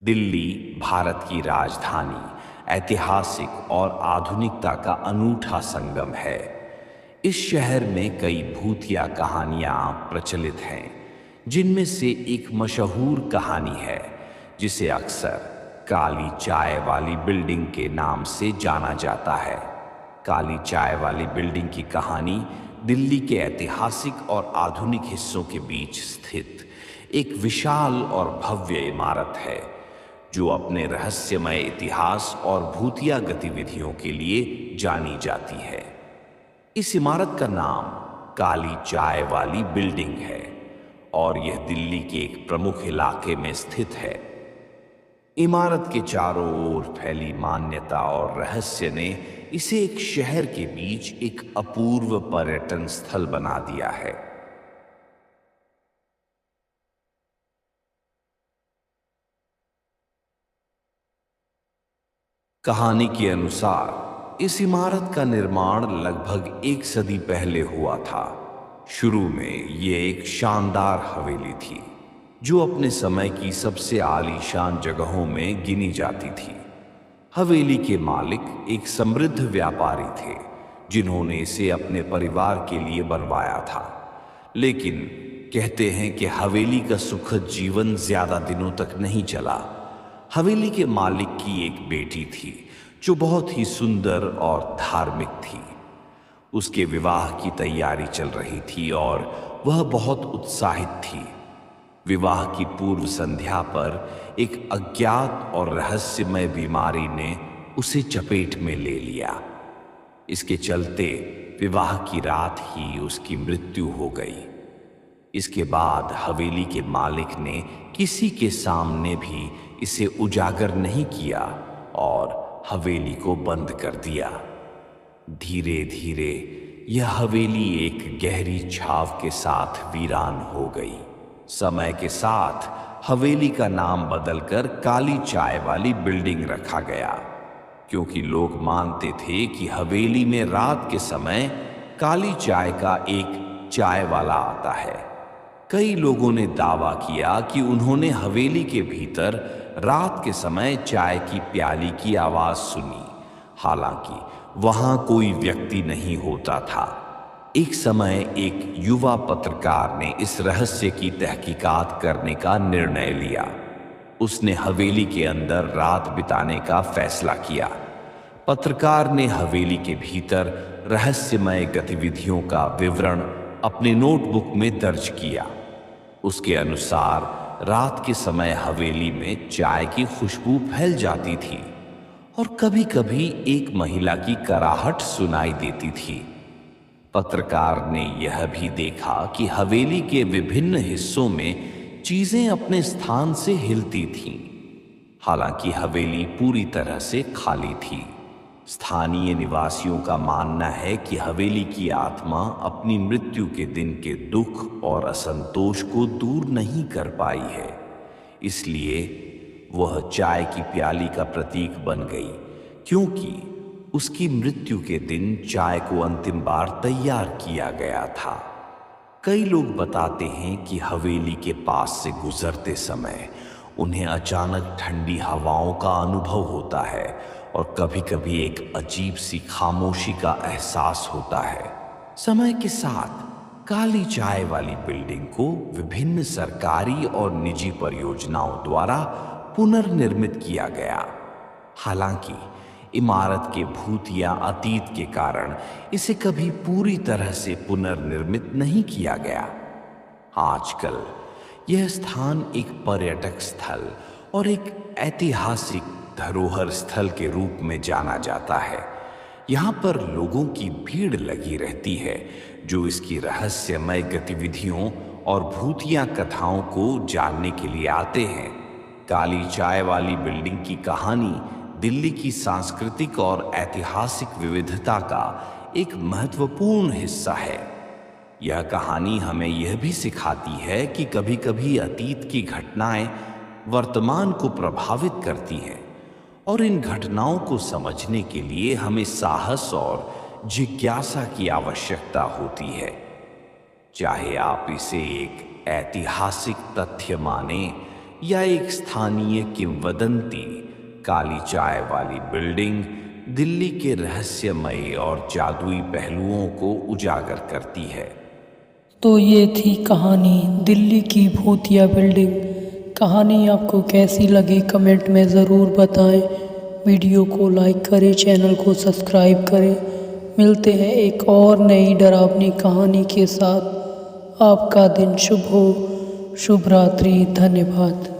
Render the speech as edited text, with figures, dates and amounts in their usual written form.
दिल्ली भारत की राजधानी, ऐतिहासिक और आधुनिकता का अनूठा संगम है। इस शहर में कई भूतिया कहानियां प्रचलित हैं, जिनमें से एक मशहूर कहानी है जिसे अक्सर काली चाय वाली बिल्डिंग के नाम से जाना जाता है। काली चाय वाली बिल्डिंग की कहानी दिल्ली के ऐतिहासिक और आधुनिक हिस्सों के बीच स्थित एक विशाल और भव्य इमारत है, जो अपने रहस्यमय इतिहास और भूतिया गतिविधियों के लिए जानी जाती है। इस इमारत का नाम काली चाय वाली बिल्डिंग है और यह दिल्ली के एक प्रमुख इलाके में स्थित है। इमारत के चारों ओर फैली मान्यता और रहस्य ने इसे एक शहर के बीच एक अपूर्व पर्यटन स्थल बना दिया है। कहानी के अनुसार इस इमारत का निर्माण लगभग एक सदी पहले हुआ था। शुरू में ये एक शानदार हवेली थी, जो अपने समय की सबसे आलीशान जगहों में गिनी जाती थी। हवेली के मालिक एक समृद्ध व्यापारी थे, जिन्होंने इसे अपने परिवार के लिए बनवाया था। लेकिन कहते हैं कि हवेली का सुखद जीवन ज्यादा दिनों तक नहीं चला। हवेली के मालिक की एक बेटी थी, जो बहुत ही सुंदर और धार्मिक थी। उसके विवाह की तैयारी चल रही थी और वह बहुत उत्साहित थी। विवाह की पूर्व संध्या पर एक अज्ञात और रहस्यमय बीमारी ने उसे चपेट में ले लिया। इसके चलते विवाह की रात ही उसकी मृत्यु हो गई। इसके बाद हवेली के मालिक ने किसी के सामने भी इसे उजागर नहीं किया और हवेली को बंद कर दिया। धीरे धीरे यह हवेली एक गहरी छाव के साथ वीरान हो गई। समय के साथ हवेली का नाम बदलकर काली चाय वाली बिल्डिंग रखा गया, क्योंकि लोग मानते थे कि हवेली में रात के समय काली चाय का एक चाय वाला आता है। कई लोगों ने दावा किया कि उन्होंने हवेली के भीतर रात के समय चाय की प्याली की आवाज सुनी, हालांकि वहां कोई व्यक्ति नहीं होता था। एक समय एक युवा पत्रकार ने इस रहस्य की तहकीकात करने का निर्णय लिया। उसने हवेली के अंदर रात बिताने का फैसला किया। पत्रकार ने हवेली के भीतर रहस्यमय गतिविधियों का विवरण अपने नोटबुक में दर्ज किया। उसके अनुसार रात के समय हवेली में चाय की खुशबू फैल जाती थी और कभी-कभी एक महिला की कराहट सुनाई देती थी। पत्रकार ने यह भी देखा कि हवेली के विभिन्न हिस्सों में चीजें अपने स्थान से हिलती थीं, हालांकि हवेली पूरी तरह से खाली थी। स्थानीय निवासियों का मानना है कि हवेली की आत्मा अपनी मृत्यु के दिन के दुख और असंतोष को दूर नहीं कर पाई है, इसलिए वह चाय की प्याली का प्रतीक बन गई, क्योंकि उसकी मृत्यु के दिन चाय को अंतिम बार तैयार किया गया था। कई लोग बताते हैं कि हवेली के पास से गुजरते समय उन्हें अचानक ठंडी हवाओं का अनुभव होता है और कभी-कभी एक अजीब सी खामोशी का एहसास होता है। समय के साथ काली चाय वाली बिल्डिंग को विभिन्न सरकारी और निजी परियोजनाओं द्वारा पुनर्निर्मित किया गया। हालांकि इमारत के भूतिया अतीत के कारण इसे कभी पूरी तरह से पुनर्निर्मित नहीं किया गया। आजकल यह स्थान एक पर्यटक स्थल और एक ऐतिहासिक धरोहर स्थल के रूप में जाना जाता है। यहाँ पर लोगों की भीड़ लगी रहती है, जो इसकी रहस्यमय गतिविधियों और भूतिया कथाओं को जानने के लिए आते हैं। काली चाय वाली बिल्डिंग की कहानी दिल्ली की सांस्कृतिक और ऐतिहासिक विविधता का एक महत्वपूर्ण हिस्सा है। यह कहानी हमें यह भी सिखाती है कि कभी-कभी अतीत की घटनाएं वर्तमान को प्रभावित करती हैं और इन घटनाओं को समझने के लिए हमें साहस और जिज्ञासा की आवश्यकता होती है। चाहे आप इसे एक ऐतिहासिक तथ्य माने या एक स्थानीय किंवदंती काली चाय वाली बिल्डिंग दिल्ली के रहस्यमय और जादुई पहलुओं को उजागर करती है। तो ये थी कहानी दिल्ली की भूतिया बिल्डिंग। कहानी आपको कैसी लगी कमेंट में ज़रूर बताएं। वीडियो को लाइक करें, चैनल को सब्सक्राइब करें। मिलते हैं एक और नई डरावनी कहानी के साथ। आपका दिन शुभ हो। शुभ रात्रि। धन्यवाद।